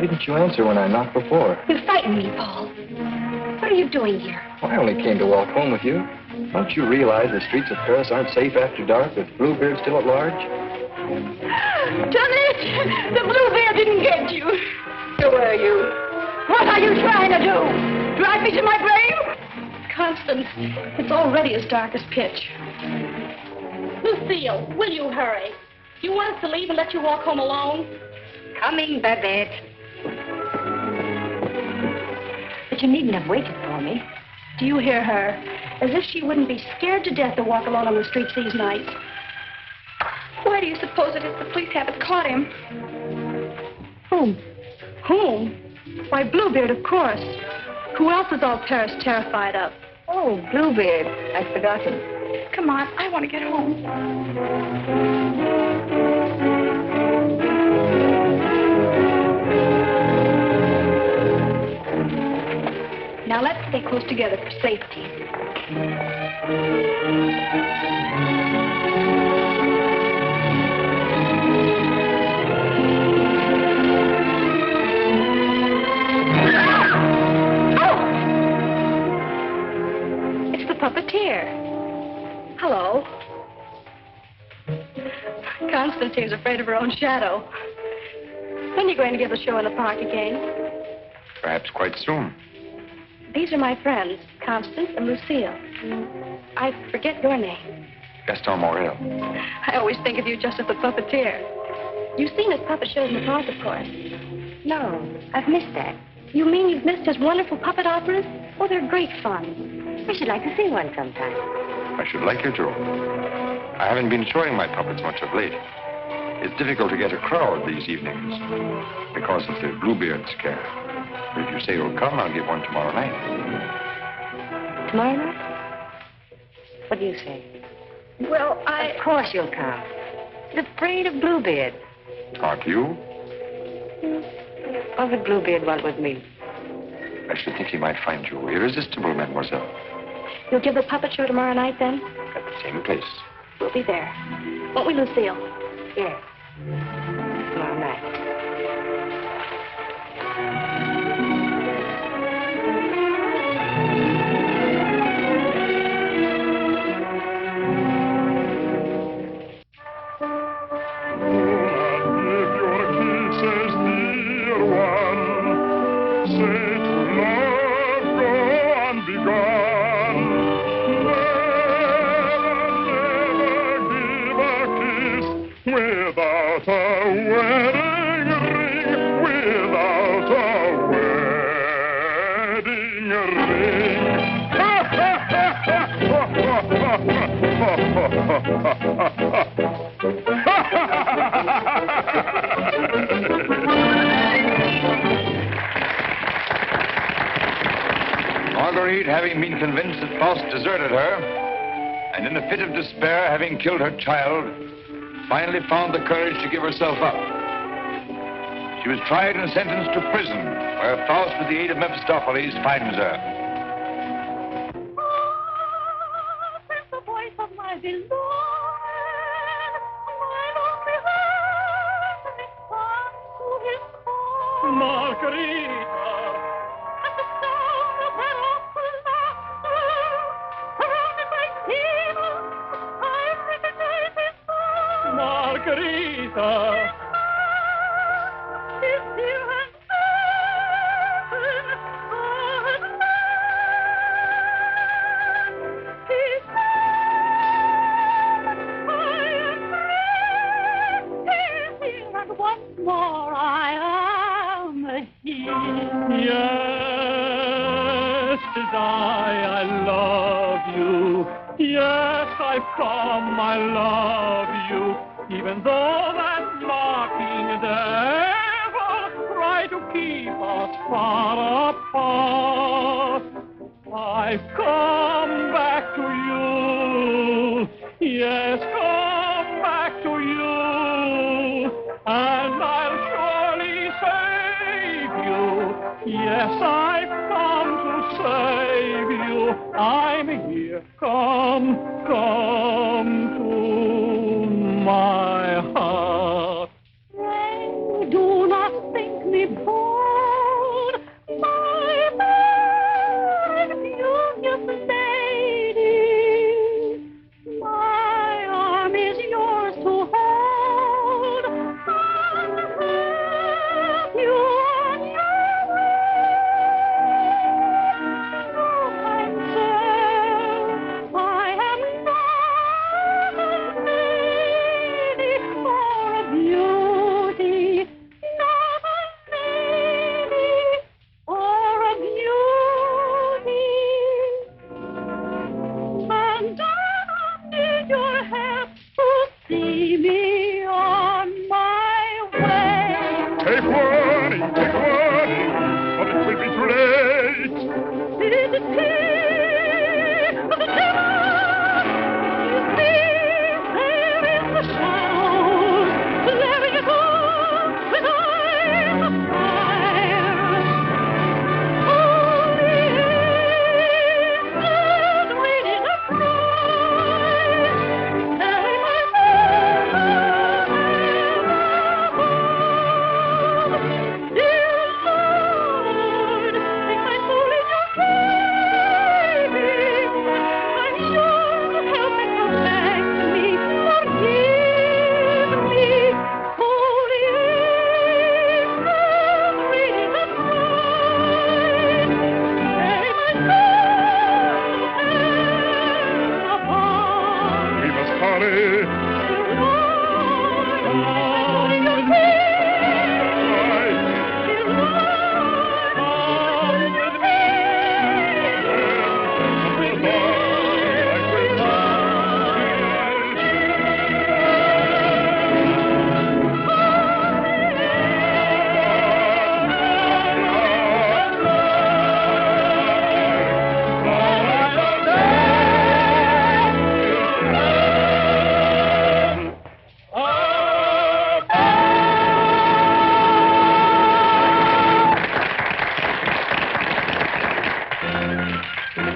didn't you answer when I knocked before? You frightened me, Paul. What are you doing here? Well, I only came to walk home with you. Don't you realize the streets of Paris aren't safe after dark with Bluebeard still at large? Johnny, the Bluebeard didn't get you. Who are you? What are you trying to do? Drive me to my grave? Constance, it's already as dark as pitch. Lucille, will you hurry? Do you want us to leave and let you walk home alone? Coming, Babette. But you needn't have waited for me. Do you hear her? As if she wouldn't be scared to death to walk alone on the streets these nights. Why do you suppose it is the police haven't caught him? Whom? Whom? Why, Bluebeard, of course. Who else is all Paris terrified of? Oh, Bluebeard. I'd forgotten. Come on, I want to get home. Now let's stay close together for safety. It's the puppeteer. Hello. Constance here's afraid of her own shadow. When are you going to give the show in the park again? Perhaps quite soon. These are my friends, Constance and Lucille. I forget your name. Gaston Morrell. I always think of you just as the puppeteer. You've seen his puppet shows in the park, of course. No, I've missed that. You mean you've missed his wonderful puppet operas? Oh, they're great fun. I should like to see one sometime. I should like you to. I haven't been showing my puppets much of late. It's difficult to get a crowd these evenings because of the Bluebeard scare. But if you say you'll come, I'll give one tomorrow night. Tomorrow night? What do you say? Well, Of course you'll come. He's afraid of Bluebeard. Aren't you? What would Bluebeard want with me? I should think he might find you irresistible, mademoiselle. You'll give the puppet show tomorrow night, then? At the same place. We'll be there. Won't we, Lucille? Yes. Tomorrow night. Marguerite, having been convinced that Faust deserted her, and in a fit of despair, having killed her child, finally found the courage to give herself up. She was tried and sentenced to prison, where Faust, with the aid of Mephistopheles, finds her. It's the voice of my beloved, Margarita. At the sound of her awful laughter, surrounded by demons, I recognize his voice. Margarita. His dear and he said, and once more I am here. Yes, 'tis I love you. Yes, I've come, I love you. Even though that mocking devil try to keep us far apart, I've come back to you. Yes, come back to you. And I'll surely save you. Yes, I've come to save you. I'm here. Come to my heart. Pray do not think me poor.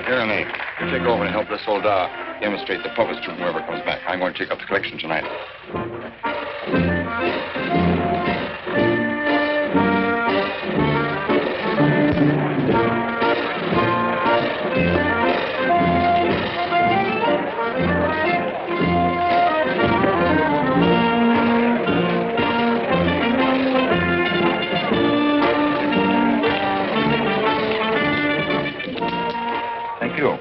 Here, Renee. You take over and help this old demonstrate the puppets to whoever comes back. I'm going to take up the collection tonight. Thank you.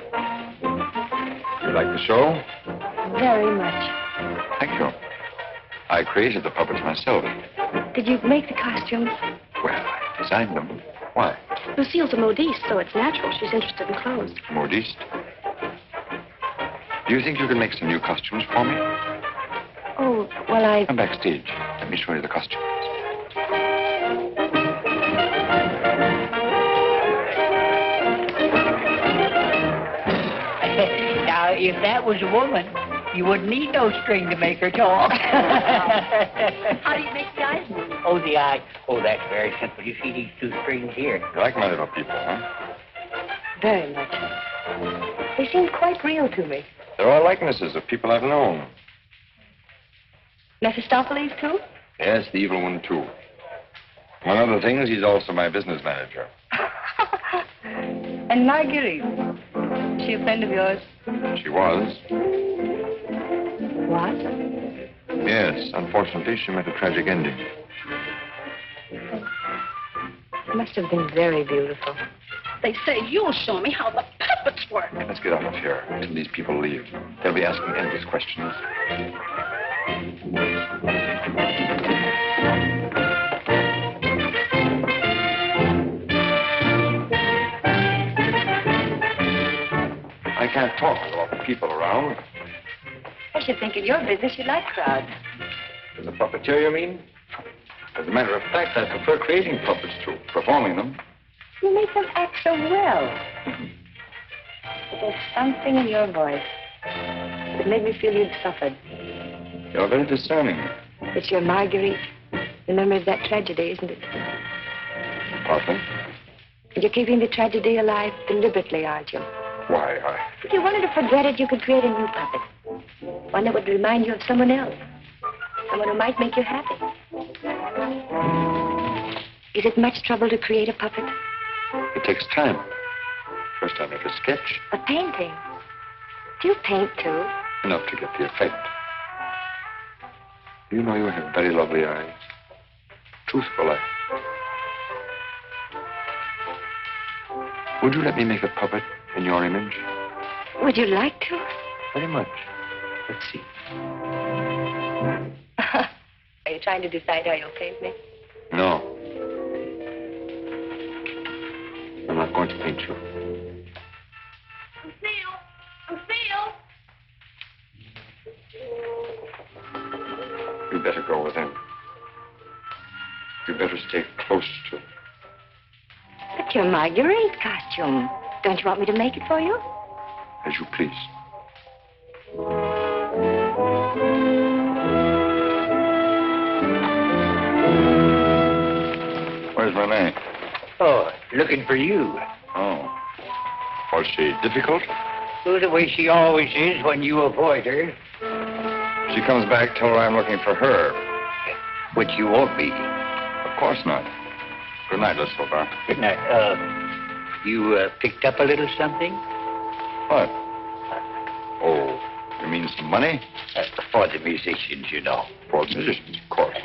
You like the show? Very much. Thank you. I created the puppets myself. Did you make the costumes? Well, I designed them. Why? Lucille's a modiste, so it's natural. She's interested in clothes. Modiste. Do you think you can make some new costumes for me? Oh, well, Come backstage. Let me show you the costumes. Now, if that was a woman, you wouldn't need no string to make her talk. How do you make the eyes move? Oh, the eye. Oh, that's very simple. You see these two strings here? You like my little people, huh? Very much. They seem quite real to me. They're all likenesses of people I've known. Mephistopheles, too? Yes, the evil one, too. Among other things, he's also my business manager. And Marguerite. Is she a friend of yours? She was. What? Yes, unfortunately, she met a tragic ending. It must have been very beautiful. They say you'll show me how the puppets work. Let's get out of here until these people leave. They'll be asking endless questions. I can't talk with all the people around. I should think in your business you like crowds. As a puppeteer, you mean? As a matter of fact, I prefer creating puppets to performing them. You make them act so well. But there's something in your voice that made me feel you'd suffered. You're very discerning. It's your Marguerite. The memory of that tragedy, isn't it? Partly. And you're keeping the tragedy alive deliberately, aren't you? Why, If you wanted to forget it, you could create a new puppet. One that would remind you of someone else. Someone who might make you happy. Is it much trouble to create a puppet? It takes time. First I make a sketch. A painting? Do you paint, too? Enough to get the effect. You know you have very lovely eyes. Truthful eyes. Would you let me make a puppet in your image? Would you like to? Very much. Let's see. Are you trying to decide how you'll paint me? No. I'm not going to paint you. Lucille! You'd better go with him. You'd better stay close to him. But your Marguerite costume. Don't you want me to make it for you? As you please. Where's Renee? Oh, looking for you. Oh. Was she difficult? Oh, the way she always is when you avoid her. She comes back, tell her I'm looking for her. Which you won't be. Of course not. Good night, Miss Silver. Good night. You picked up a little something? What? Oh, you mean some money? For the musicians, you know. For musicians, of course.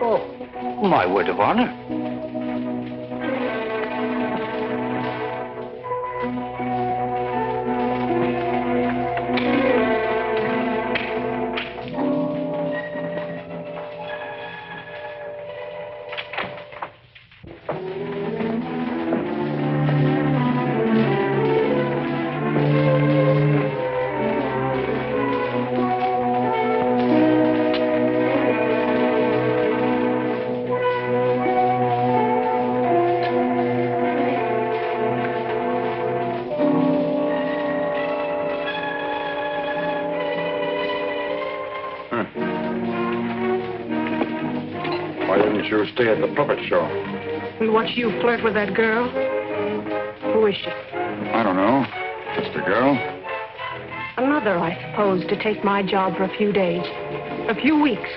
Oh, my word of honor. didn't you stay at the puppet show? And watch you flirt with that girl? Who is she? I don't know. Just a girl. Another, I suppose, to take my job for a few days. A few weeks.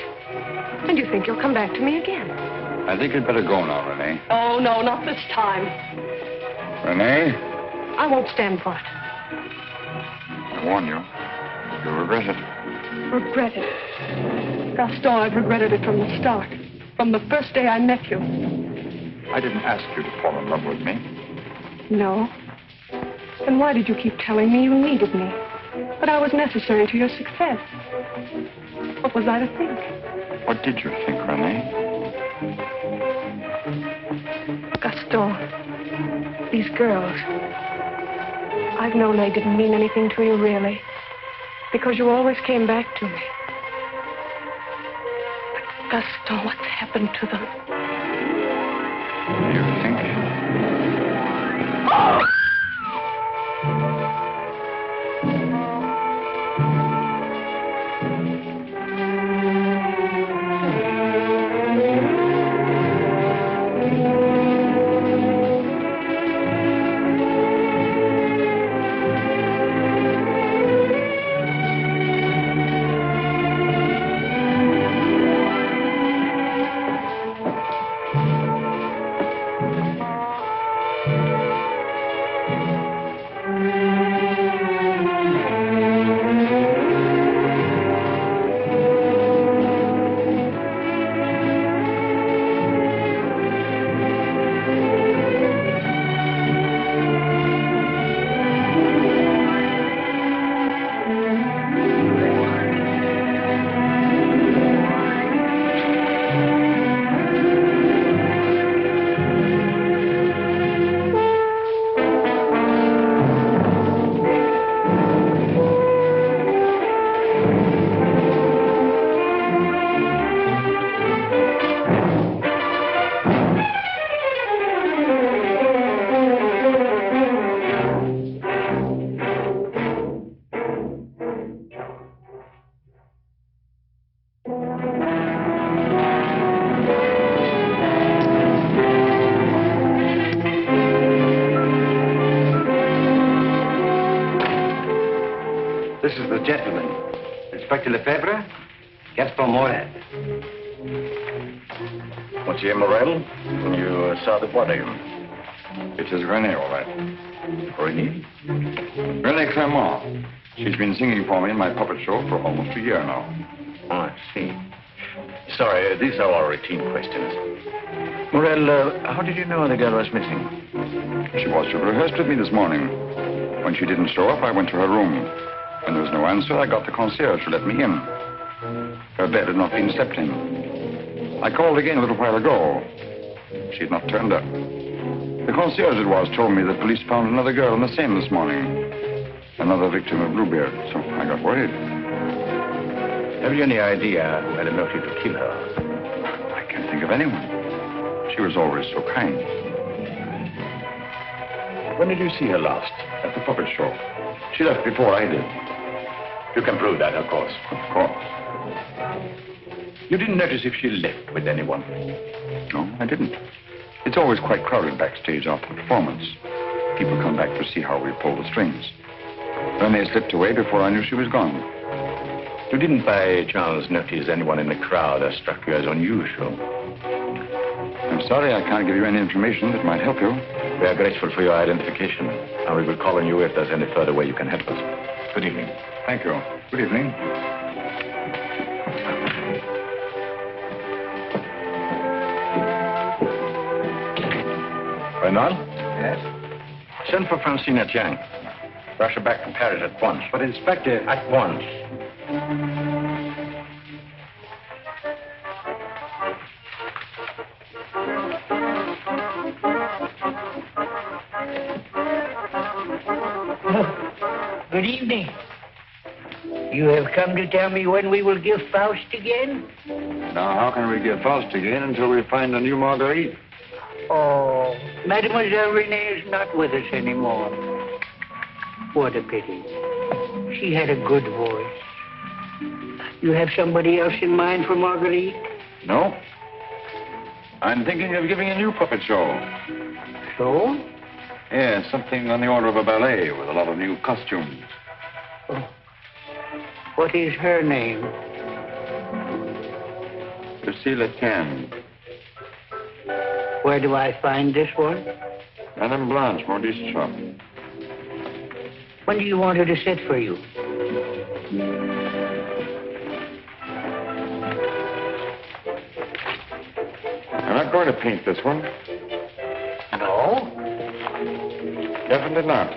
And you think you'll come back to me again? I think you'd better go now, Renee. Oh, no, not this time. Renee? I won't stand for it. I warn you. You'll regret it. Regret it? Gaston, I've regretted it from the start. From the first day I met you. I didn't ask you to fall in love with me. No. Then why did you keep telling me you needed me? That I was necessary to your success? What was I to think? What did you think, Renee? Gaston, these girls, I've known they didn't mean anything to you, really. Because you always came back to me. But Gaston, what's happened to them? You think? This is the gentleman. Inspector Lefebvre, Gaston Morrell. Monsieur Morrell? You saw the body. It is Renee, all right. Renee? Renee Clermont. She's been singing for me in my puppet show for almost a year now. Oh, I see. Sorry, these are all routine questions. Morrell, how did you know the girl was missing? She was to rehearse with me this morning. When she didn't show up, I went to her room. When there was no answer, I got the concierge to let me in. Her bed had not been slept in. I called again a little while ago. She had not turned up. The concierge it was told me the police found another girl in the Seine this morning. Another victim of Bluebeard, so I got worried. Have you any idea who had a motive to kill her? I can't think of anyone. She was always so kind. When did you see her last? At the puppet show. She left before I did. You can prove that, of course. Of course. You didn't notice if she left with anyone? No, I didn't. It's always quite crowded backstage after the performance. People come back to see how we pull the strings. Renee slipped away before I knew she was gone. You didn't by chance notice anyone in the crowd that struck you as unusual? I'm sorry I can't give you any information that might help you. We are grateful for your identification, and we will call on you if there's any further way you can help us. Good evening. Thank you. Good evening. Renal? Yes? Send for Francine Etienne. Rush her back to Paris at once. But, Inspector... At once. Good evening. You have come to tell me when we will give Faust again? Now, how can we give Faust again until we find a new Marguerite? Oh, Mademoiselle Renee is not with us anymore. What a pity. She had a good voice. You have somebody else in mind for Marguerite? No. I'm thinking of giving a new puppet show. So? Yeah, something on the order of a ballet with a lot of new costumes. Oh. What is her name? Lucille Can. Where do I find this one? Madame Blanche, Maurice's shop. When do you want her to sit for you? I'm not going to paint this one. No? Definitely not.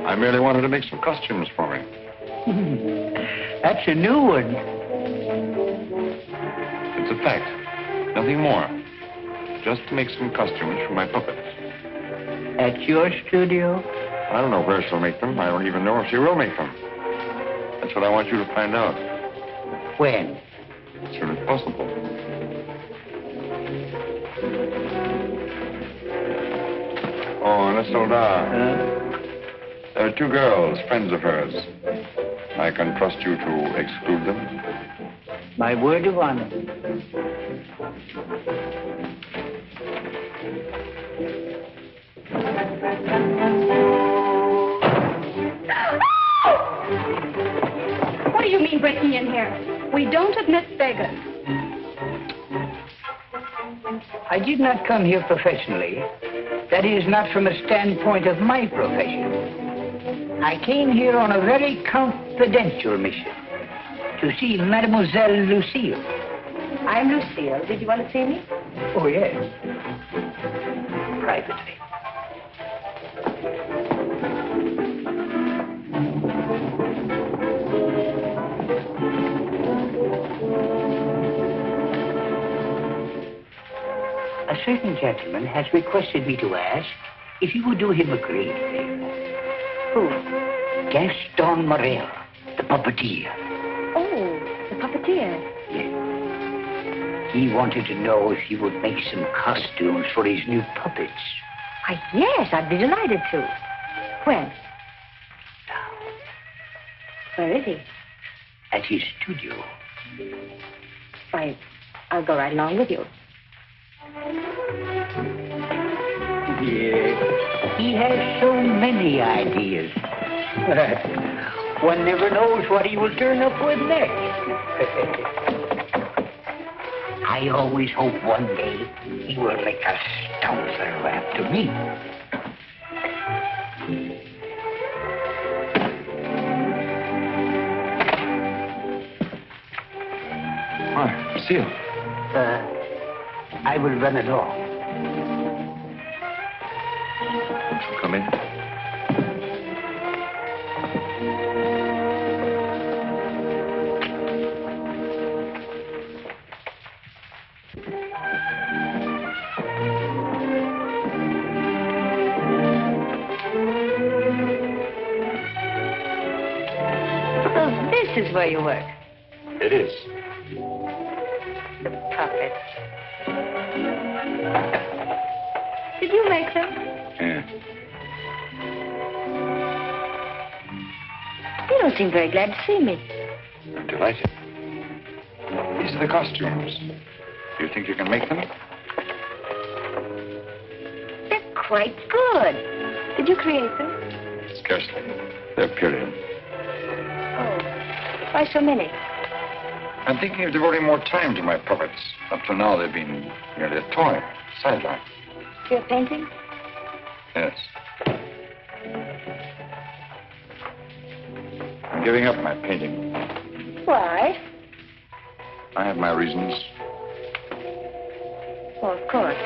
I merely wanted to make some costumes for me. That's a new one. It's a fact. Nothing more. Just to make some costumes for my puppets. At your studio? I don't know where she'll make them. I don't even know if she will make them. That's what I want you to find out. When? As soon as possible. Oh, and a soldat. There are two girls, friends of hers. I can trust you to exclude them. My word of honor. What do you mean breaking in here? We don't admit beggars. I did not come here professionally. That is, not from a standpoint of my profession. I came here on a very confidential mission to see Mademoiselle Lucille. I'm Lucille. Did you want to see me? Oh, yes. Privately. A certain gentleman has requested me to ask if you would do him a great favor. Who? Gaston Morrell, the puppeteer. Oh, the puppeteer. Yes. He wanted to know if you would make some costumes for his new puppets. Yes, I'd be delighted to. When? Now, Where is he? at his studio. I'll go right along with you. Yes. He has so many ideas. One never knows what he will turn up with next. I always hope one day he will make a stouter after me. Hi, Lucille. I will run along. Come in. So this is where you work. It is. The puppets. Did you make them? Yeah. You don't seem very glad to see me. I'm delighted. These are the costumes. Do you think you can make them? They're quite good. Did you create them? Scarcely. They're period. Oh, why so many? I'm thinking of devoting more time to my puppets. Up till now, they've been merely a toy, sideline. You're painting? Yes. I'm giving up my painting. Why? I have my reasons. Oh, of course.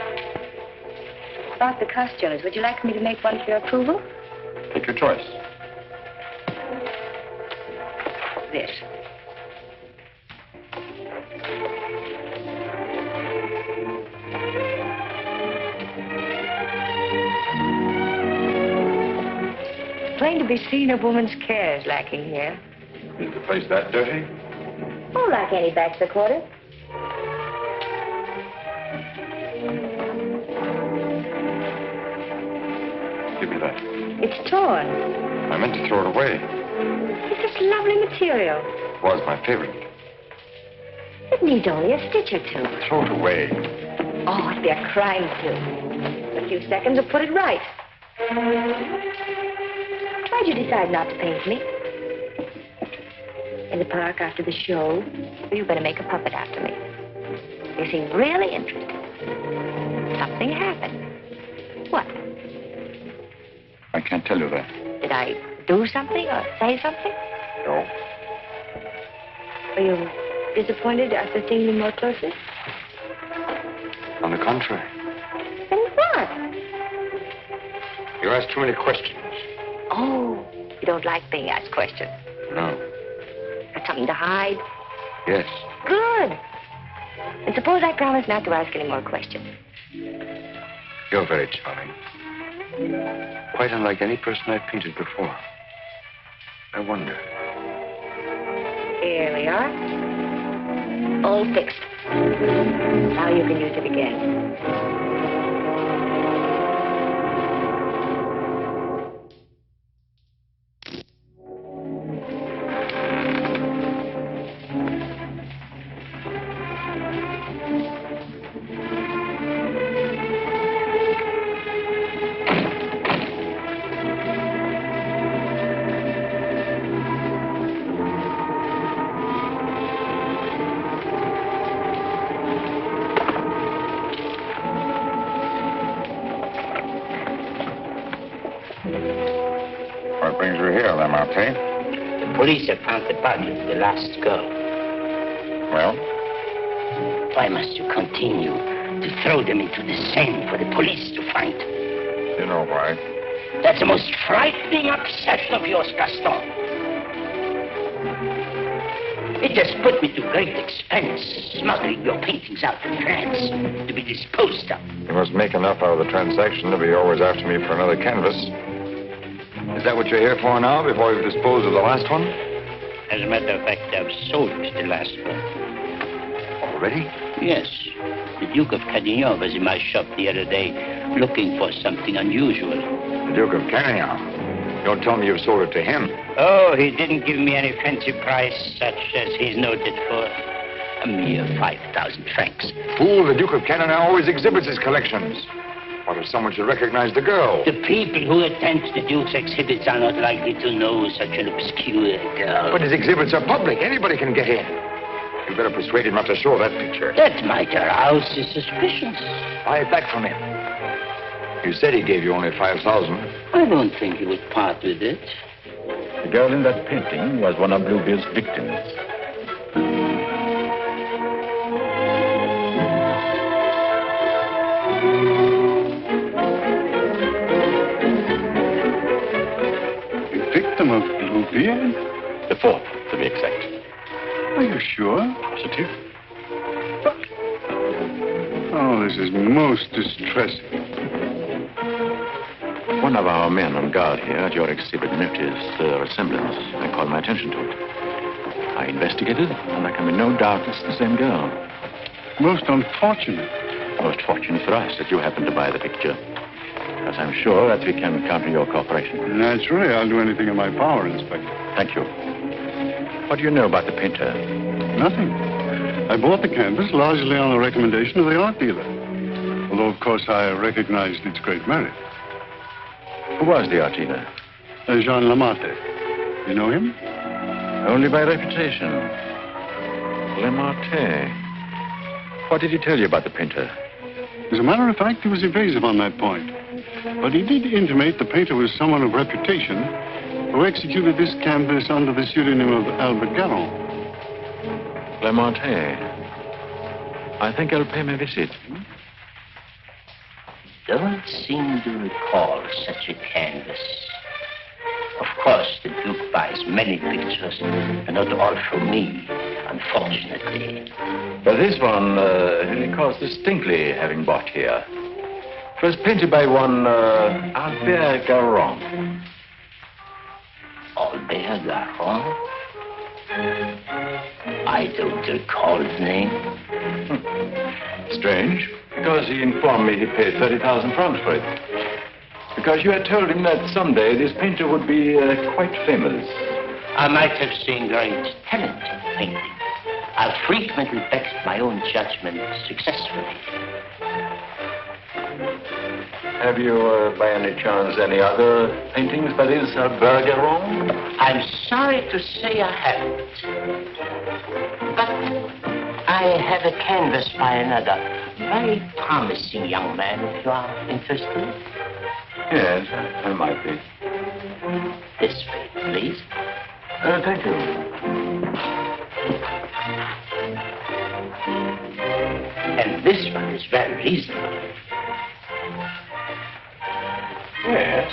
About the costumes, would you like me to make one for your approval? Take your choice. This. Plain to be seen a woman's care is lacking here. Is the place that dirty? Oh, like any bachelor quarters. Give me that. It's torn. I meant to throw it away. It's this lovely material. It was my favorite. It needs only a stitch or two. Throw it away. be a crime, too. A few seconds will put it right. Why'd you decide not to paint me? In the park after the show, you better make a puppet after me. You seem really interested. Something happened. What? I can't tell you that. Did I do something or say something? No. Were you disappointed after seeing me more closely? On the contrary. Then what? You asked too many questions. Oh, you don't like being asked questions. No. Got something to hide? Yes. Good. And suppose I promise not to ask any more questions. You're very charming. Quite unlike any person I've painted before. I wonder. Here we are. All fixed. Now you can use it again. What brings you here, Lamarte? The police have found the body of the last girl. Well? Why must you continue to throw them into the Seine for the police to find? You know why. That's the most frightening obsession of yours, Gaston. It has put me to great expense, smuggling your paintings out of France to be disposed of. You must make enough out of the transaction to be always after me for another canvas. Is that what you're here for now, before you've disposed of the last one? As a matter of fact, I've sold the last one. Already? Yes. The Duke of Carradine was in my shop the other day, looking for something unusual. The Duke of Carradine? Don't tell me you've sold it to him. Oh, he didn't give me any fancy price, such as he's noted for. A mere 5,000 francs. Fool, the Duke of Carradine always exhibits his collections. What if someone should recognize the girl? The people who attend the Duke's exhibits are not likely to know such an obscure girl. But his exhibits are public. Anybody can get in. You better persuade him not to show that picture. That might arouse his suspicions. Buy it back from him. You said he gave you only 5,000. I don't think he would part with it. The girl in that painting was one of Bluebeard's victims. A victim of Bluebeard? The fourth, to be exact. Are you sure? Positive. Oh, this is most distressing. One of our men on guard here at your exhibit noticed the resemblance and called my attention to it. I investigated, and there can be no doubt it's the same girl. Most unfortunate. Most fortunate for us that you happened to buy the picture. Because I'm sure that we can count on your cooperation. Naturally, I'll do anything in my power, Inspector. Thank you. What do you know about the painter? Nothing. I bought the canvas largely on the recommendation of the art dealer. Although, of course, I recognized its great merit. Who was the art dealer? Jean Lamarte. You know him? Only by reputation. Lamarte. What did he tell you about the painter? As a matter of fact, he was evasive on that point. But he did intimate the painter was someone of reputation who executed this canvas under the pseudonym of Albert Garon. Lamarte. I think I'll pay him a visit. Don't seem to recall such a canvas. Of course, the Duke buys many pictures, and not all from me, unfortunately. But this one, he recalls distinctly having bought here. It was painted by one Albert Garon. Albert Garon? I don't recall the name. Strange, because he informed me he paid 30,000 francs for it. Because you had told him that someday this painter would be quite famous. I might have seen great talent in painting. I've frequently backed my own judgment successfully. Have you, by any chance, any other paintings by this Bergeron? I'm sorry to say I haven't. But I have a canvas by another very promising young man, if you are interested. Yes, I might be. This way, please. Thank you. And this one is very reasonable. Yes.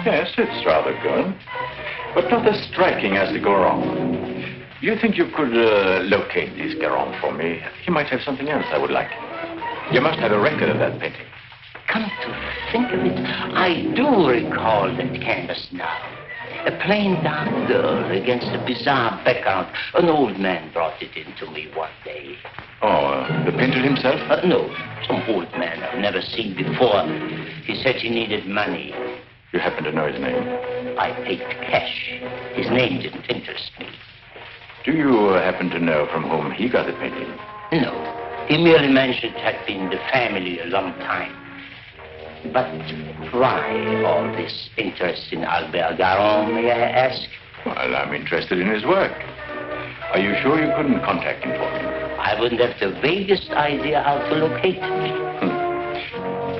Yes, it's rather good. But not as striking as the Garon. Do you think you could locate this Garon for me? He might have something else I would like. You must have a record of that painting. Come to think of it, I do recall that canvas now. A plain dark girl against a bizarre background. An old man brought it in to me one day. Oh, the painter himself? No, some old man I've never seen before. He said he needed money. You happen to know his name? I paid cash. His name didn't interest me. Do you happen to know from whom he got the painting? No. He merely mentioned it had been the family a long time. But why all this interest in Albert Garon, may I ask? Well, I'm interested in his work. Are you sure you couldn't contact him for me? I wouldn't have the vaguest idea how to locate him.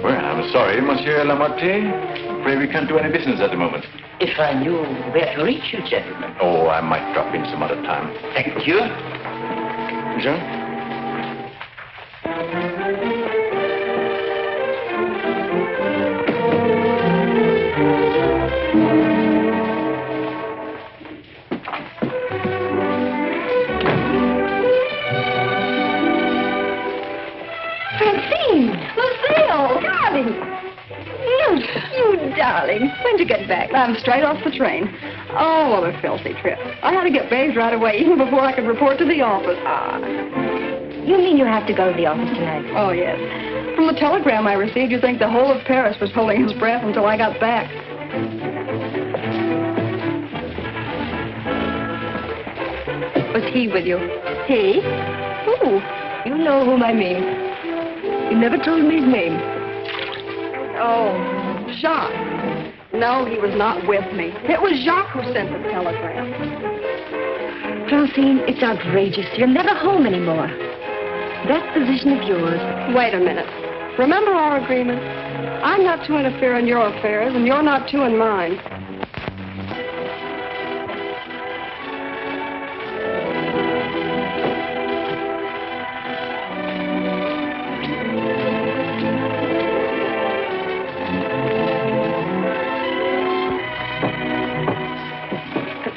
Well, I'm sorry, Monsieur Lamarte. Afraid we can't do any business at the moment. If I knew where to reach you, gentlemen. Oh, I might drop in some other time. Thank you. Jean? Lucille! Darling! You darling. When'd you get back? I'm straight off the train. Oh, what a filthy trip. I had to get bathed right away, even before I could report to the office. You mean you have to go to the office tonight? Oh, yes. From the telegram I received, you'd think the whole of Paris was holding his breath until I got back. Was he with you? He? Who? You know whom I mean. You never told me his name. Oh, Jacques. No, he was not with me. It was Jacques who sent the telegram. Francine, it's outrageous. You're never home anymore. That position of yours. Wait a minute. Remember our agreement? I'm not to interfere in your affairs, and you're not to in mine.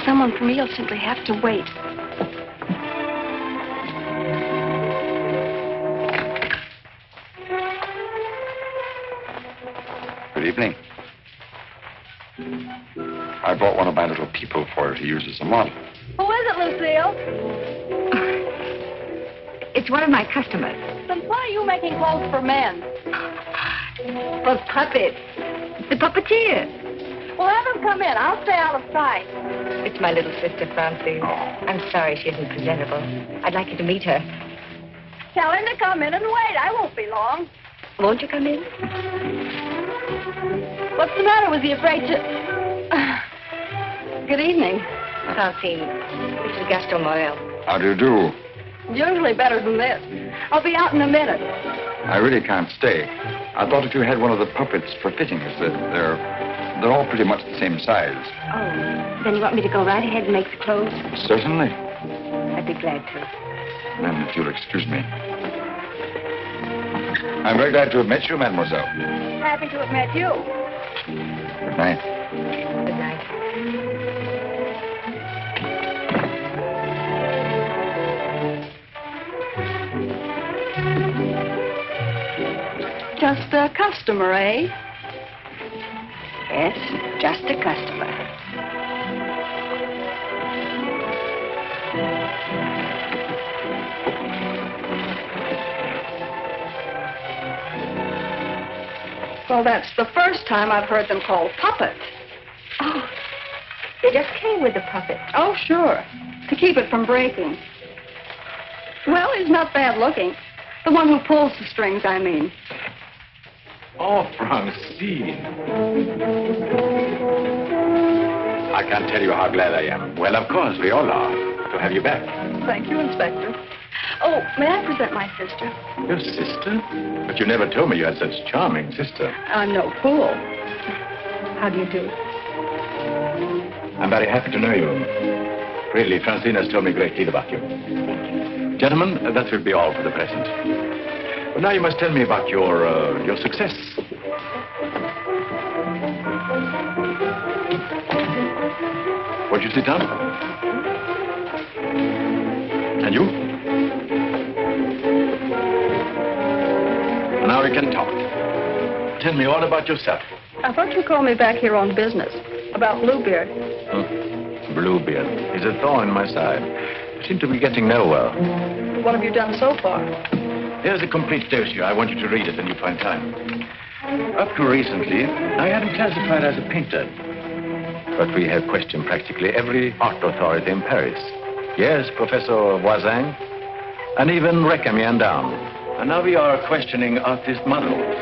Someone from me will simply have to wait. Good evening. I brought one of my little people for her to use as a model. Who is it, Lucille? It's one of my customers. Then why are you making clothes for men? For puppets. The puppeteer. Well, have him come in. I'll stay out of sight. It's my little sister, Francine. I'm sorry she isn't presentable. I'd like you to meet her. Tell him to come in and wait. I won't be long. Won't you come in? What's the matter? Was he afraid to... Good evening. Francine, this is Gaston Morrell. How do you do? Usually better than this. I'll be out in a minute. I really can't stay. I thought if you had one of the puppets for fittings, that they're all pretty much the same size. Oh, then you want me to go right ahead and make the clothes? Certainly. I'd be glad to. Then, if you'll excuse me. I'm very glad to have met you, mademoiselle. Happy to have met you. Good night. Good night. Just a customer, eh? Yes, just a customer. Well, that's the first time I've heard them called puppets. Oh, they just came with the puppet. Oh, sure. To keep it from breaking. Well, he's not bad looking. The one who pulls the strings, I mean. Oh, Francine. I can't tell you how glad I am. Well, of course, we all are, to have you back. Thank you, Inspector. Oh, may I present my sister? Your sister? But you never told me you had such a charming sister. I'm no fool. How do you do? I'm very happy to know you. Really, Francine has told me a great deal about you. Gentlemen, that will be all for the present. But now you must tell me about your success. Won't you sit down? And you? Now we can talk. Tell me all about yourself. I thought you called me back here on business. About Bluebeard. Bluebeard is a thorn in my side. You seem to be getting nowhere. What have you done so far? Here's a complete dossier. I want you to read it when you find time. Up to recently, I had him classified as a painter. But we have questioned practically every art authority in Paris. Yes, Professor Voisin, and even Recamier down. And now we are questioning artist models.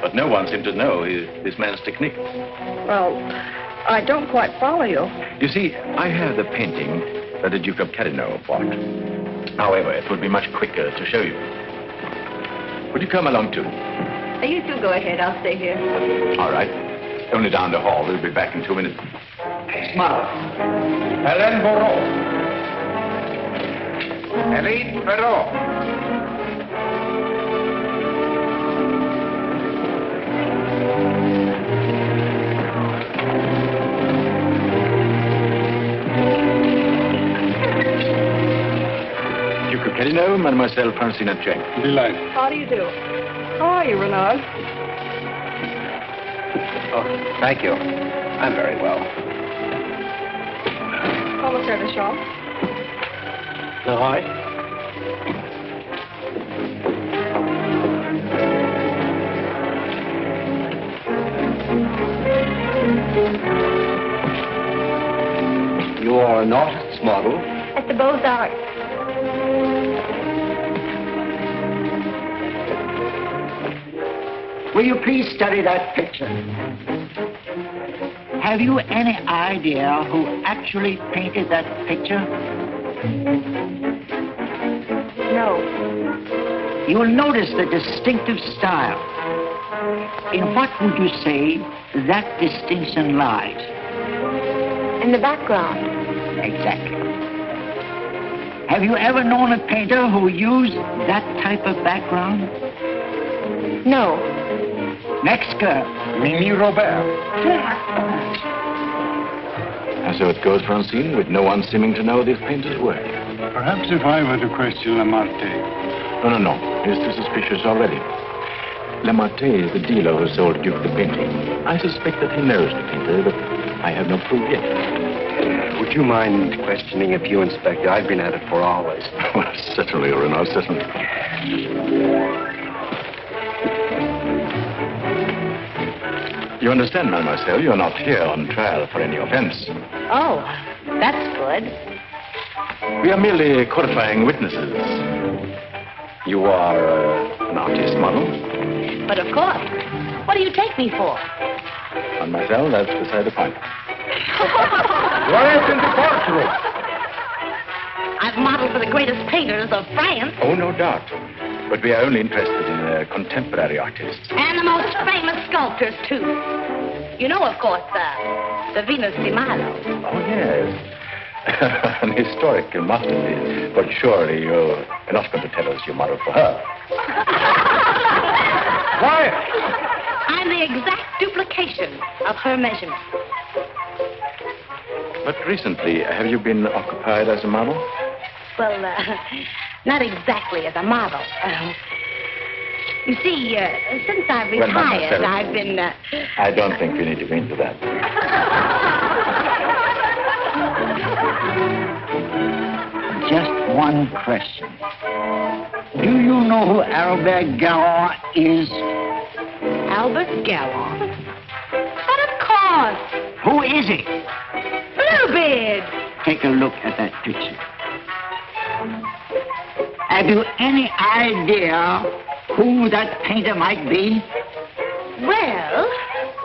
But no one seems to know this man's technique. Well, I don't quite follow you. You see, I have the painting that the Duke of Carradine bought. However, it would be much quicker to show you. Would you come along too? You two go ahead. I'll stay here. All right. Only down the hall. We'll be back in 2 minutes. Smile. Hélène Moreau. Hélène Perrault. Duke of Carradine, Mademoiselle Francine Jane. Delighted. How do you do? How are you, Renard? Oh, thank you. I'm very well. Comment service, Jean? All right. You are an artist's model? At the Beaux-Arts. Will you please study that picture? Have you any idea who actually painted that picture? No. You will notice the distinctive style. In what would you say that distinction lies? In the background. Exactly. Have you ever known a painter who used that type of background? No. Next girl. Mimi Robert. And so it goes, Francine, with no one seeming to know this painter's work. Perhaps if I were to question Lamarte. No. He's too suspicious already. Lamarte is the dealer who sold Duke the painting. I suspect that he knows the painter, but I have no proof yet. Would you mind questioning a few, Inspector? I've been at it for hours. Well, certainly, Renee, certainly. You understand, mademoiselle, you're not here on trial for any offense. Oh, that's good. We are merely qualifying witnesses. You are an artist model? But of course. What do you take me for? Mademoiselle, that's beside the point. Right in the courtroom. I've modeled for the greatest painters of France. Oh, no doubt. But we are only interested in contemporary artists. And the most famous sculptors, too. You know, of course, the Venus de Milo. Oh, yes. An historical masterpiece. But surely you're not going to tell us you modeled for her. Quiet. I'm the exact duplication of her measurements. But recently, have you been occupied as a model? Well, not exactly as a model. You see, since I've Well, retired, mademoiselle, I've been... I don't think we need to go into that. Just one question. Do you know who Albert Garon is? Albert Garon? But of course. Who is he? Bluebeard. Take a look at that picture. Have you any idea who that painter might be? Well,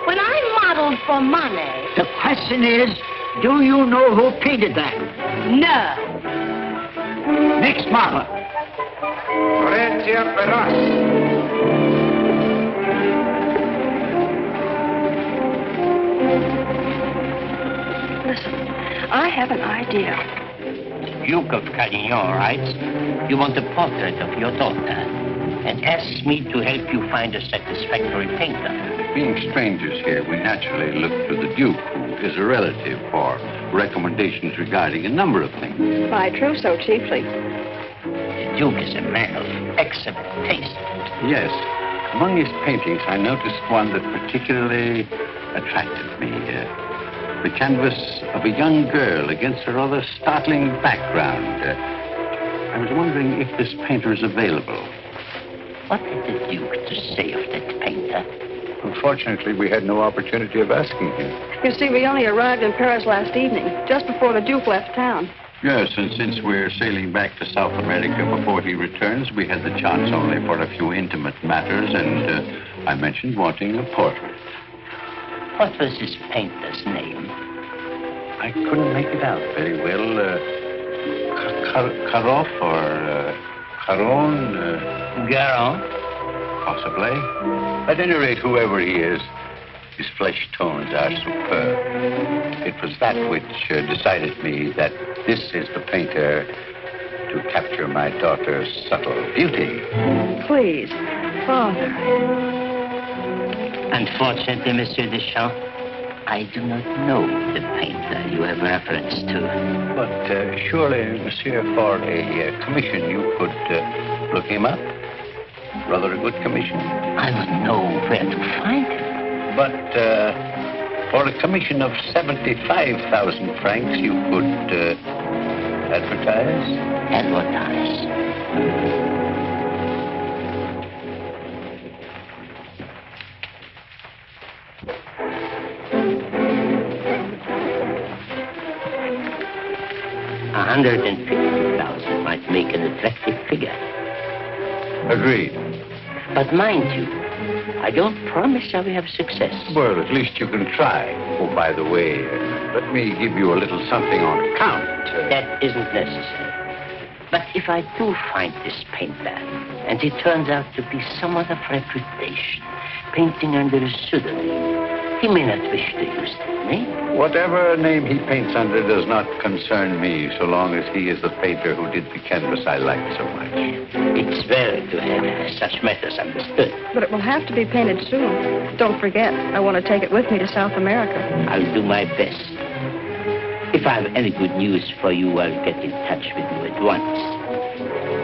when I modeled for money... The question is, do you know who painted that? No. Next model. Listen, I have an idea. Duke of Carradine writes, you want a portrait of your daughter and asks me to help you find a satisfactory painter. Being strangers here, we naturally look to the Duke, who is a relative, for recommendations regarding a number of things. My trousseau, chiefly. The Duke is a man of excellent taste. Yes. Among his paintings, I noticed one that particularly attracted me. The canvas of a young girl against a rather startling background. I was wondering if this painter is available. What had the Duke to say of that painter? Unfortunately, we had no opportunity of asking him. You see, we only arrived in Paris last evening, just before the Duke left town. Yes, and since we're sailing back to South America before he returns, we had the chance only for a few intimate matters, and I mentioned wanting a portrait. What was his painter's name? I couldn't make it out very well. Karoff or Caron? Garon? Possibly. At any rate, whoever he is, his flesh tones are superb. It was that which decided me that this is the painter to capture my daughter's subtle beauty. Please, Father. Unfortunately, Monsieur Deschamps, I do not know the painter you have reference to. But surely, Monsieur, for a commission, you could look him up. Rather a good commission. I would know where to find him. But for a commission of 75,000 francs, you could advertise? Advertise. 150,000 might make an attractive figure. Agreed. But mind you, I don't promise I will have success. Well, at least you can try. Oh, by the way, let me give you a little something on account. That isn't necessary. But if I do find this painter, and he turns out to be someone of reputation, painting under a pseudonym, he may not wish to use that name. Whatever name he paints under does not concern me, so long as he is the painter who did the canvas I like so much. It's well to have such matters understood. But it will have to be painted soon. Don't forget, I want to take it with me to South America. I'll do my best. If I have any good news for you, I'll get in touch with you at once.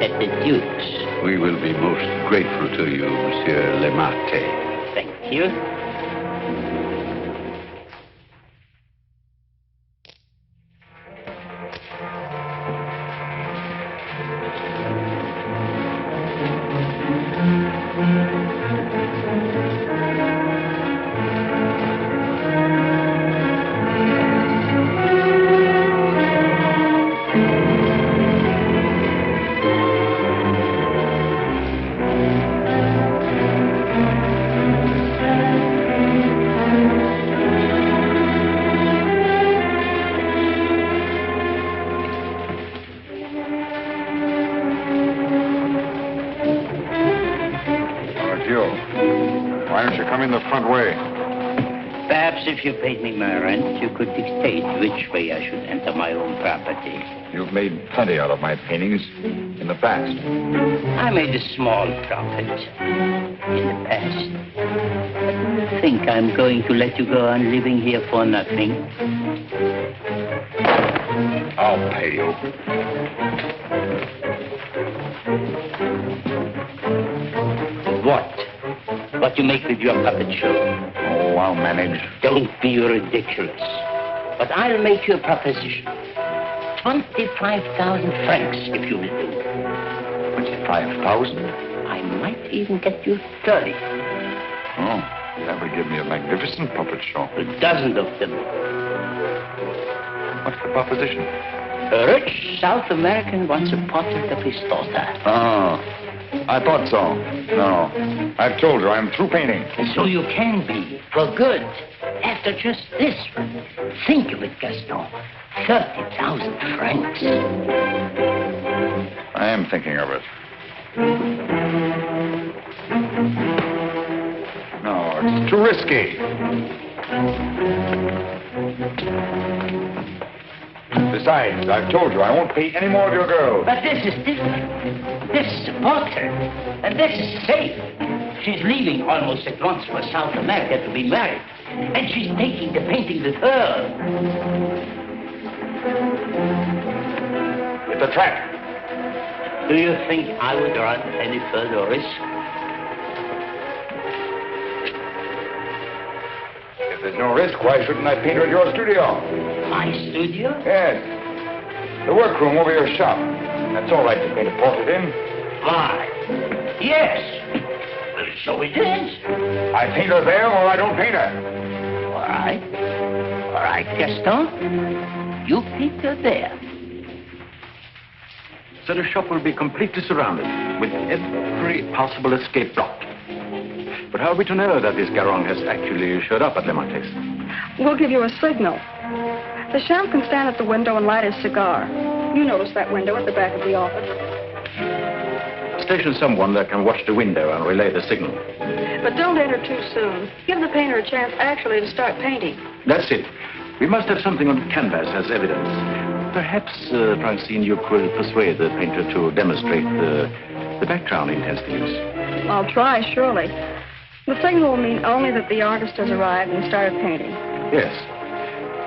At the Duke's. We will be most grateful to you, Monsieur Lamarte. Thank you. If you paid me my rent, you could dictate which way I should enter my own property. You've made plenty out of my paintings in the past. I made a small profit in the past. But do you think I'm going to let you go on living here for nothing? I'll pay you. What? What you make with your puppet show? Oh, I'll manage. Don't be ridiculous. But I'll make you a proposition. 25,000 francs, if you will do. 25,000? I might even get you 30. Oh, that would give me a magnificent puppet show. A dozen of them. What's the proposition? A rich South American wants a portrait of his daughter. Oh. I thought so. No. I've told her I'm through painting. So you can be, for good. After just this one. Think of it, Gaston. 30,000 francs. I am thinking of it. No, it's too risky. Besides, I've told you I won't pay any more of your girls. But this is different. This is a portrait. And this is safe. She's leaving almost at once for South America to be married. And she's taking the painting with her. It's a trap. Do you think I would run any further risk? If there's no risk, why shouldn't I paint her at your studio? My studio? Yes. The workroom over your shop. That's all right to paint a portrait in. Why? Yes. Well, so it is. I paint her there or I don't paint her. All right. All right, Gaston. You paint her there. So the shop will be completely surrounded with every possible escape blocked. But how are we to know that this Garong has actually showed up at Lamarte's? We'll give you a signal. The champ can stand at the window and light his cigar. You notice that window at the back of the office. Station someone that can watch the window and relay the signal. But don't enter too soon. Give the painter a chance actually to start painting. That's it. We must have something on canvas as evidence. Perhaps, Francine, you could persuade the painter to demonstrate the background he intends to use. I'll try, surely. The signal will mean only that the artist has arrived and started painting. Yes.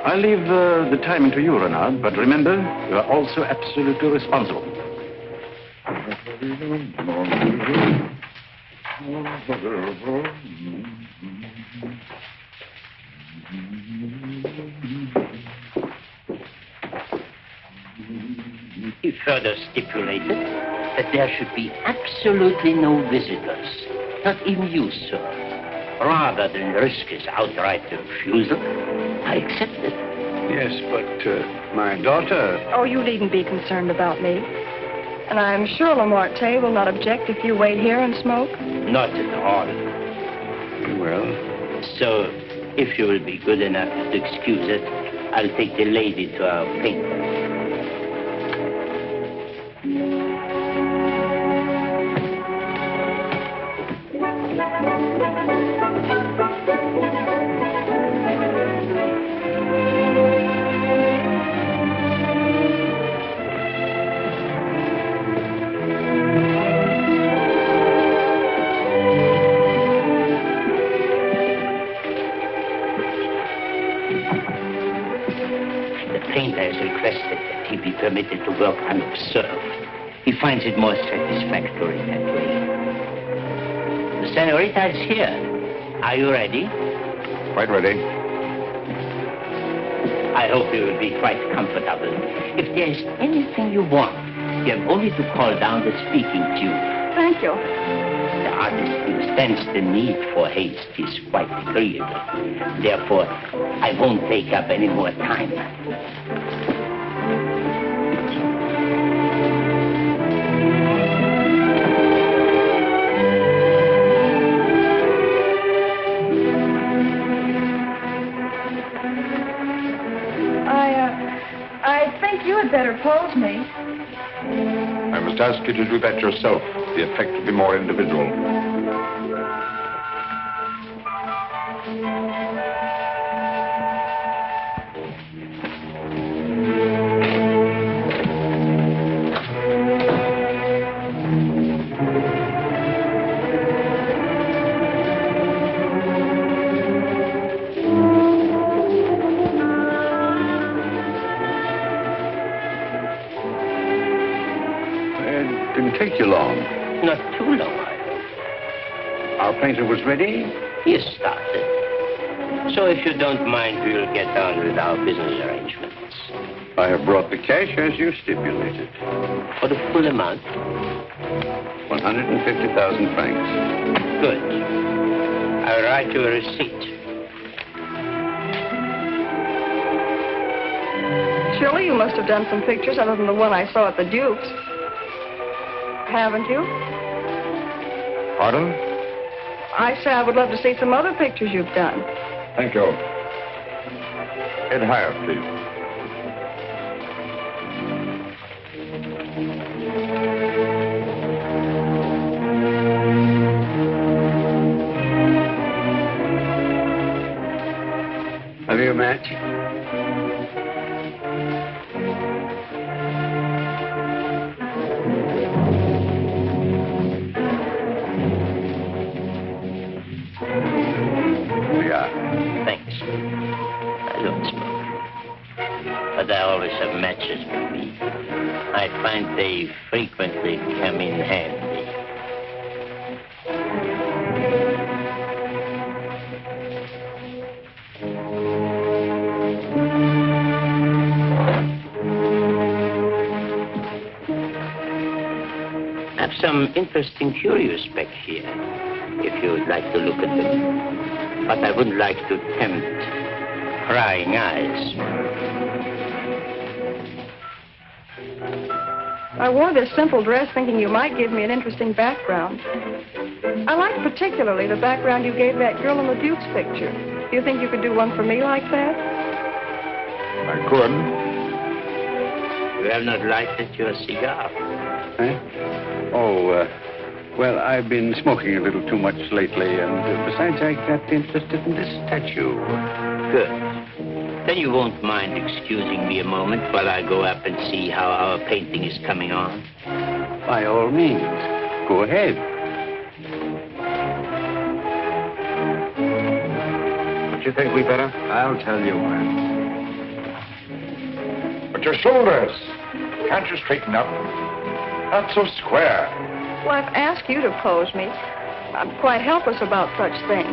I'll leave the timing to you, Renard, but remember, you are also absolutely responsible. He further stipulated that there should be absolutely no visitors, not even you, sir. Rather than risk his outright refusal, I accepted. Yes, but my daughter... Oh, you needn't be concerned about me. And I'm sure Lamarte will not object if you wait here and smoke. Not at all. Well... So, if you will be good enough to excuse it, I'll take the lady to our painter. Permitted to work unobserved. He finds it more satisfactory that way. The senorita is here. Are you ready? Quite ready. I hope you will be quite comfortable. If there is anything you want, you have only to call down the speaking tube. Thank you. The artist understands the need for haste is quite agreeable. Therefore, I won't take up any more time. Better pose me. I must ask you to do that yourself. The effect will be more individual. Take you long. Not too long. Our painter was ready? He has started. So if you don't mind, we'll get on with our business arrangements. I have brought the cash as you stipulated. For the full amount? 150,000 francs. Good. I'll write you a receipt. Surely you must have done some pictures other than the one I saw at the Duke's. Haven't you? Pardon? I say I would love to see some other pictures you've done. Thank you. Head higher, please. Have you a match? Thanks. I don't smoke. But I always have matches with me. I find they frequently come in handy. I have some interesting curios back here, if you would like to look at them. But I wouldn't like to tempt prying eyes. I wore this simple dress thinking you might give me an interesting background. I like particularly the background you gave that girl in the Duke's picture. Do you think you could do one for me like that? I could. You have not lighted your cigar. Oh, well, I've been smoking a little too much lately, and besides, I got interested in this statue. Good. Then you won't mind excusing me a moment while I go up and see how our painting is coming on? By all means. Go ahead. Don't you think we better? I'll tell you when. But your shoulders. Can't you straighten up? Not so square. Well, I've asked you to pose me. I'm quite helpless about such things.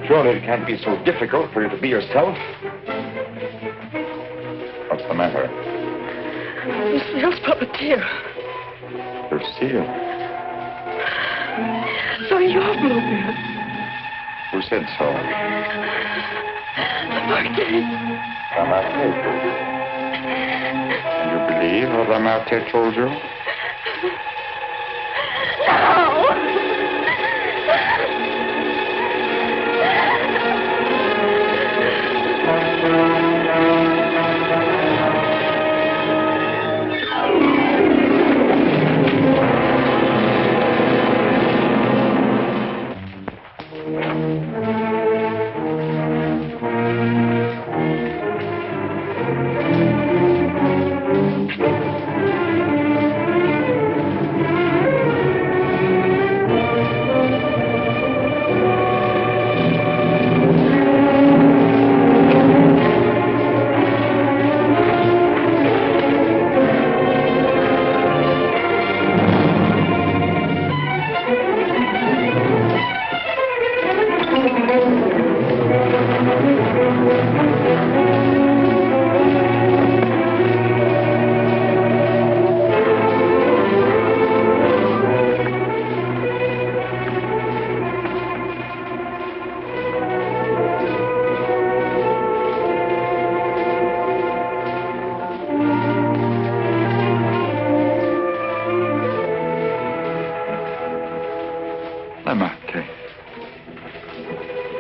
Surely it can't be so difficult for you to be yourself. What's the matter? Lucille's puppeteer. Lucille. So you're Bluebeard. Who said so? Lamarte. Lamarte told you. And you believe what Lamarte told you?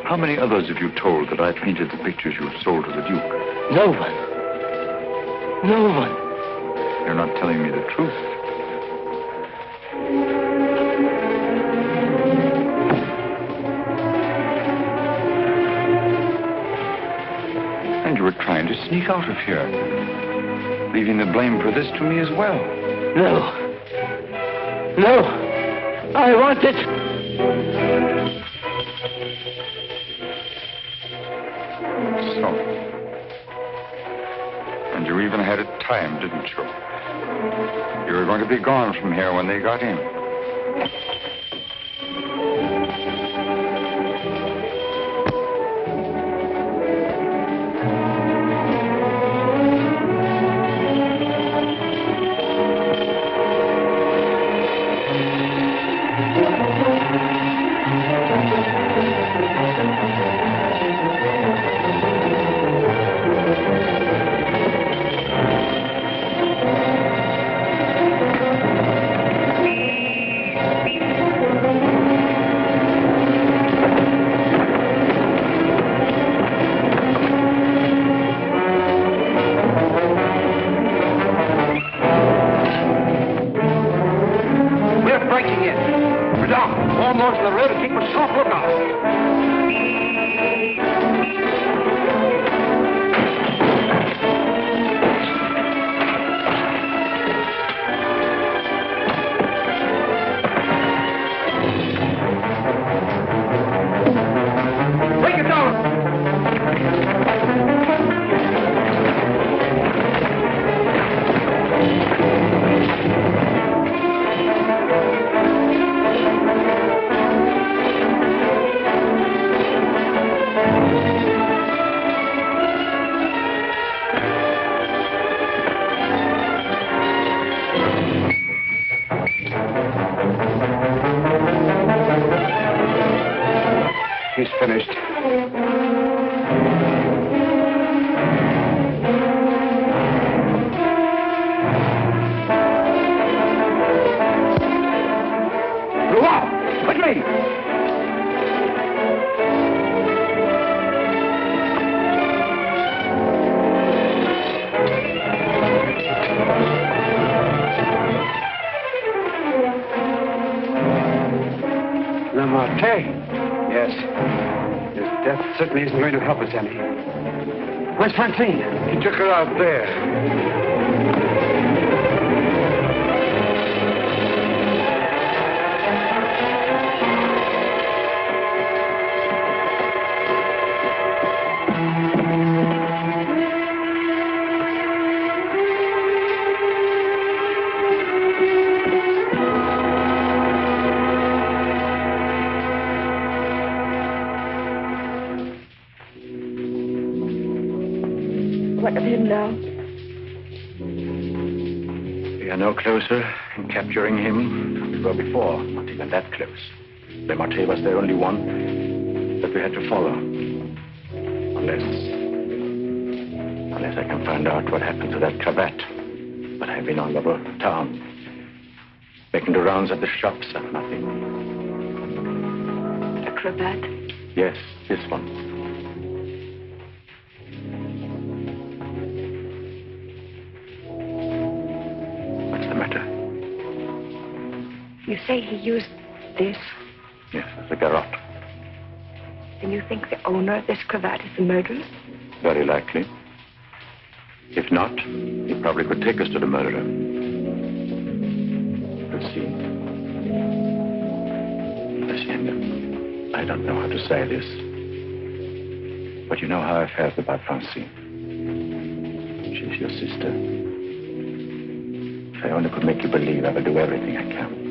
How many others have you told that I painted the pictures you have sold to the Duke? No one. No one. You're not telling me the truth. And you were trying to sneak out of here, leaving the blame for this to me as well. No. No. I want it. So. And you even had it timed, didn't you? You were going to be gone from here when they got in. the road and keep a sharp lookout. Break it down! He's finished. Go on! Quickly! Lamarte? Yes. His death certainly isn't going to help us any. Where's Francine? He took her out there. What of him now? We are no closer in capturing him than we were before. Not even that close. Lamarte was the only one that we had to follow. Unless I can find out what happened to that cravat. But I've been all over town, making the rounds at the shops and nothing. The cravat? Yes, this one. You say he used this? Yes, as a garrote. Then you think the owner of this cravat is the murderer? Very likely. If not, he probably could take us to the murderer. Let's see. Lucienne, I don't know how to say this. But you know how I felt about Francine. She's your sister. If I only could make you believe, I will do everything I can.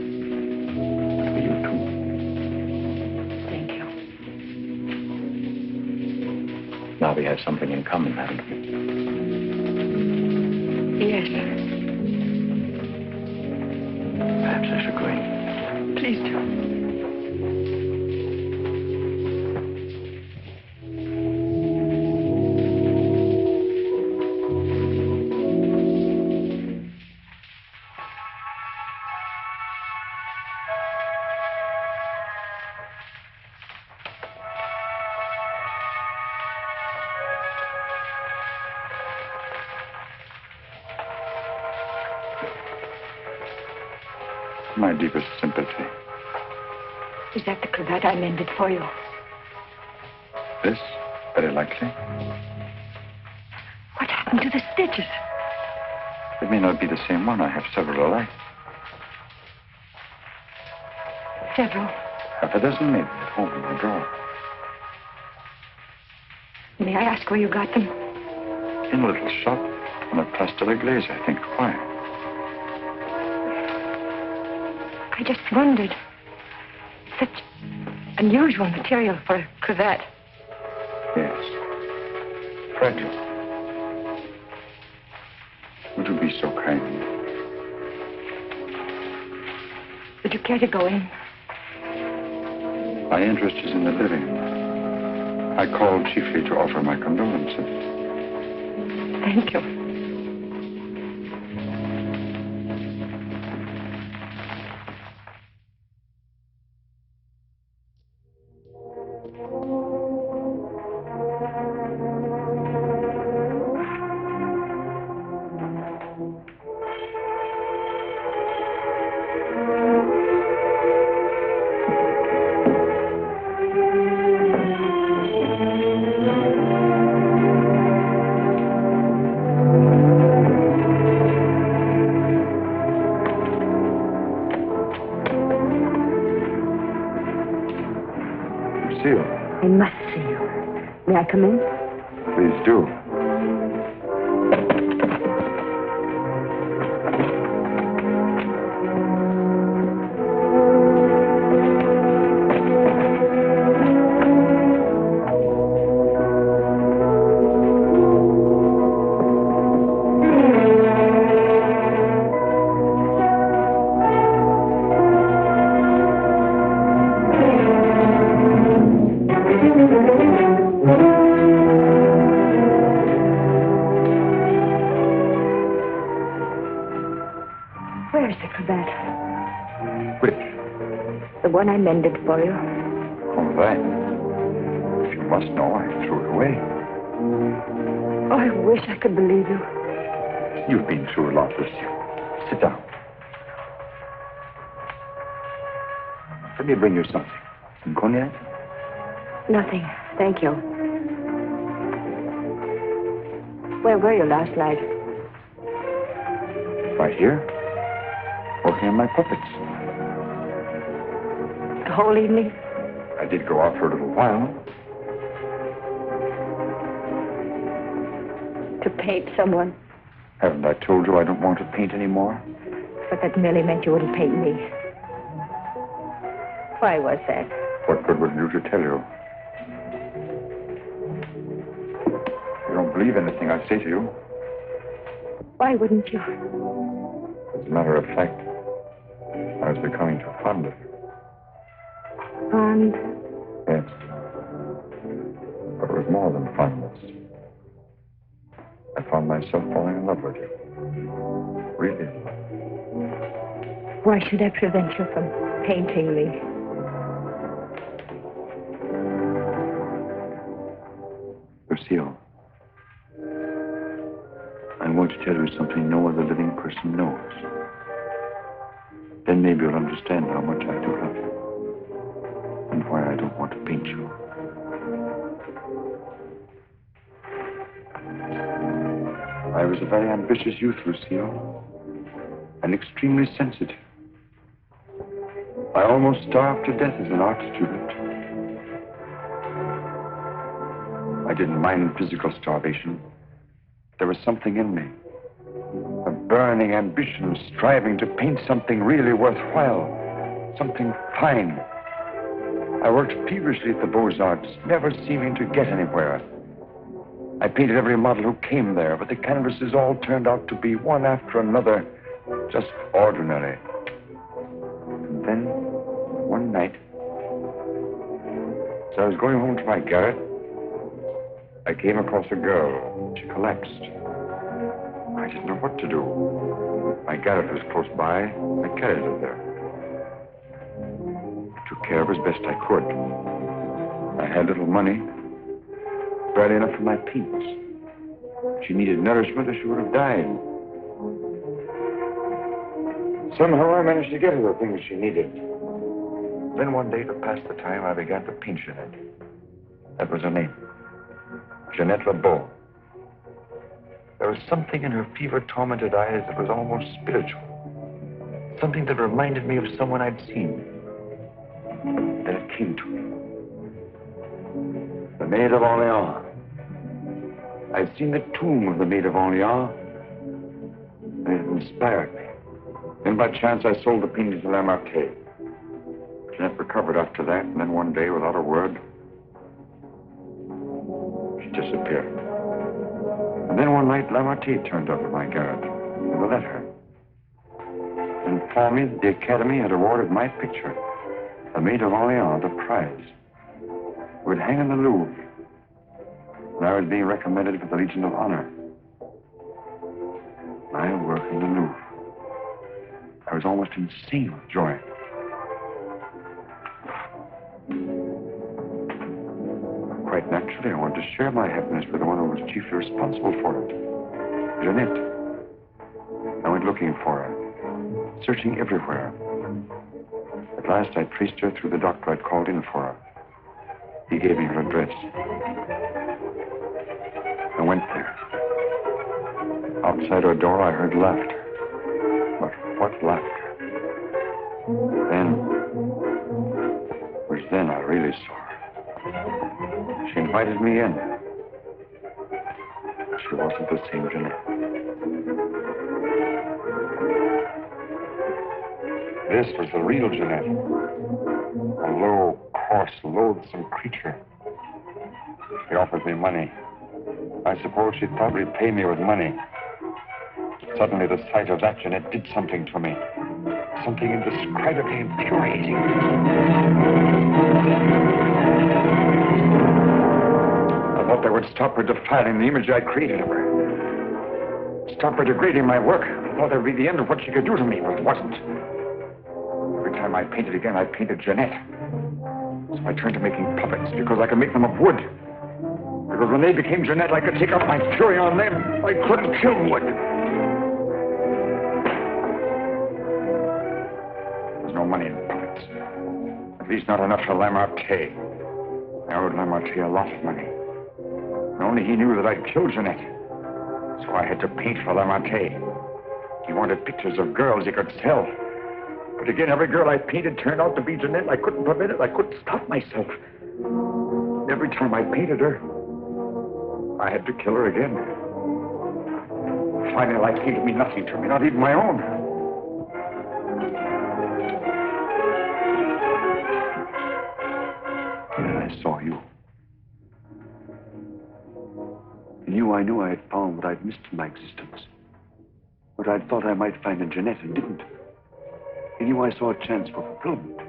Now we have something in common, haven't we? Yes. Perhaps I should go in. Please do. My deepest sympathy. Is that the cravat I mended for you? This? Very likely. What happened to the stitches? It may not be the same one. I have several alike. Several. Half a dozen maybe at home in my drawer. May I ask where you got them? In a little shop on a Place de la Glaise, I think. Why? I just wondered. Such unusual material for a cravat. Yes. Fragile. Would you be so kind? Would you care to go in? My interest is in the living. I called chiefly to offer my condolences. Thank you. come in? Please do. Where's the cravat? Which? The one I mended for you. Oh, that. If you must know, I threw it away. Oh, I wish I could believe you. You've been through a lot, Lucille. Sit down. Let me bring you something. Some cognac? Nothing, thank you. Where were you last night? Right here. Working on my puppets. The whole evening? I did go out for a little while. To paint someone. Haven't I told you I don't want to paint anymore? But that merely meant you wouldn't paint me. Why was that? What good would it do to tell you? You don't believe anything I say to you. Why wouldn't you? As a matter of fact, I was becoming too fond of you. Fond? Yes. But it was more than fondness. I found myself falling in love with you. Really. Why should I prevent you from painting me? Lucille, I'm going to tell you something no other living person knows. Then maybe you'll understand how much I do love you. And why I don't want to paint you. I was a very ambitious youth, Lucille. And extremely sensitive. I almost starved to death as an art student. I didn't mind physical starvation. There was something in me. A burning ambition, striving to paint something really worthwhile. Something fine. I worked feverishly at the Beaux-Arts, never seeming to get anywhere. I painted every model who came there, but the canvases all turned out to be one after another, just ordinary. And then, one night, as I was going home to my garret, I came across a girl. She collapsed. I didn't know what to do. My garret was close by. I carried her there. I took care of her as best I could. I had little money, barely enough for my paints. She needed nourishment or she would have died. Somehow I managed to get her the things she needed. Then one day, to pass the time, I began to paint Jeanette. That was her name. Jeanette LeBeau. There was something in her fever-tormented eyes that was almost spiritual. Something that reminded me of someone I'd seen. Then it came to me. The Maid of Orleans. I'd seen the tomb of the Maid of Orleans, and it inspired me. Then by chance I sold the painting to Lamarte. Jeanette recovered after that, and then one day, without a word, she disappeared. And then one night, Lamarte turned up at my garret with a letter. And informed me that the Academy had awarded my picture, The Maid of Orleans, the prize. It would hang in the Louvre. And I was being recommended for the Legion of Honor. I work in the Louvre. I was almost insane with joy. Quite naturally, I wanted to share my happiness with the one who was chiefly responsible for it. Jeanette. I went looking for her, searching everywhere. At last, I traced her through the doctor I'd called in for her. He gave me her address. I went there. Outside her door, I heard laughter. But what laughter? Then I really saw her. She invited me in. she wasn't the same Jeanette. This was the real Jeanette. A low, coarse, loathsome creature. She offered me money. I suppose she thought she'd pay me with money. Suddenly, the sight of that Jeanette did something to me. Something indescribably infuriating. I thought that would stop her defiling the image I created of her. Stop her degrading my work. I thought that would be the end of what she could do to me, but it wasn't. Every time I painted again, I painted Jeanette. So I turned to making puppets because I could make them of wood. Because when they became Jeanette, I could take out my fury on them. I couldn't kill wood. There's no money in puppets. At least not enough for Lamarte. I owed Lamarte a lot of money. And only he knew that I'd killed Jeanette. So I had to paint for Lamarte. He wanted pictures of girls he could sell. But again, every girl I painted turned out to be Jeanette. I couldn't prevent it. I couldn't stop myself. Every time I painted her, I had to kill her again. Finally, life seemed to mean nothing to me, not even my own. And then I saw you. In you, I knew I had found what I'd missed in my existence. What I'd thought I might find in Jeanette and didn't. In you, I saw a chance for fulfillment.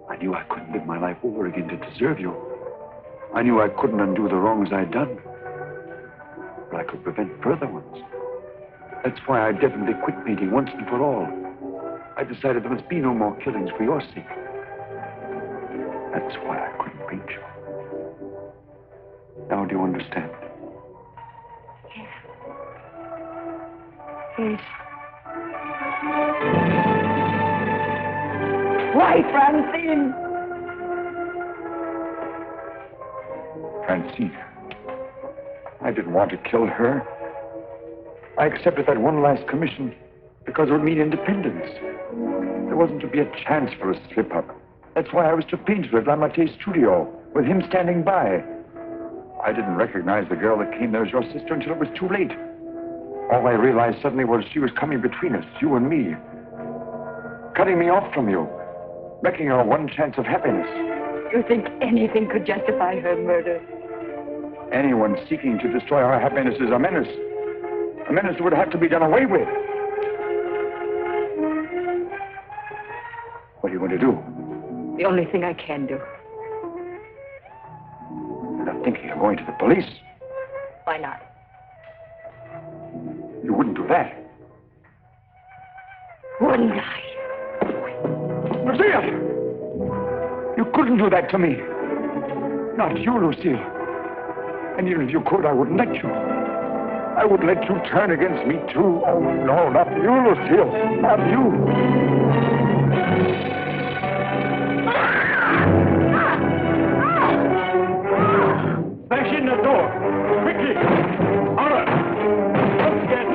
I knew I couldn't live my life over again to deserve you. I knew I couldn't undo the wrongs I'd done. But I could prevent further ones. That's why I definitely quit painting once and for all. I decided there must be no more killings for your sake. That's why I couldn't paint you. Now do you understand? Yes. Why, Francine? Francine. I didn't want to kill her. I accepted that one last commission because it would mean independence. There wasn't to be a chance for a slip-up. That's why I was to paint her at Lamarte's studio, with him standing by. I didn't recognize the girl that came there as your sister until it was too late. All I realized suddenly was she was coming between us, you and me. Cutting me off from you. Wrecking our one chance of happiness. You think anything could justify her murder? Anyone seeking to destroy our happiness is a menace. A menace that would have to be done away with. What are you going to do? The only thing I can do. You're not thinking of going to the police? Why not? You wouldn't do that. Wouldn't I? Lucille! You couldn't do that to me. Not you, Lucille. And even if you could, I wouldn't let you. I would let you turn against me, too. Oh, no, not you, Lucille. Not you. Bash in the door. Quickly. All right. Let's get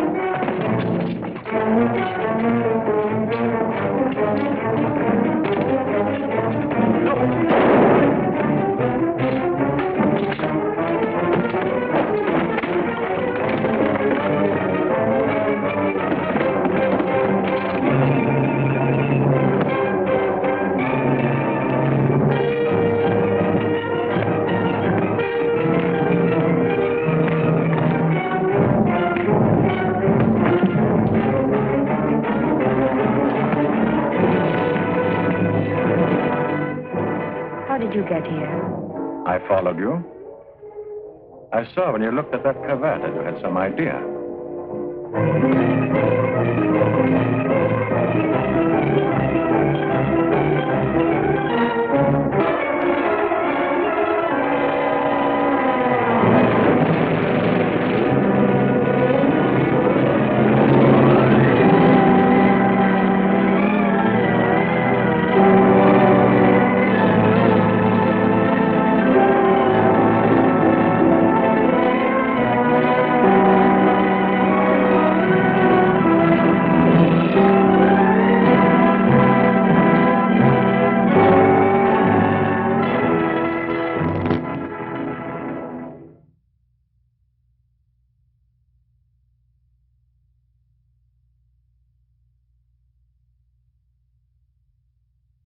you get here? I followed you. I saw when you looked at that cravat that you had some idea.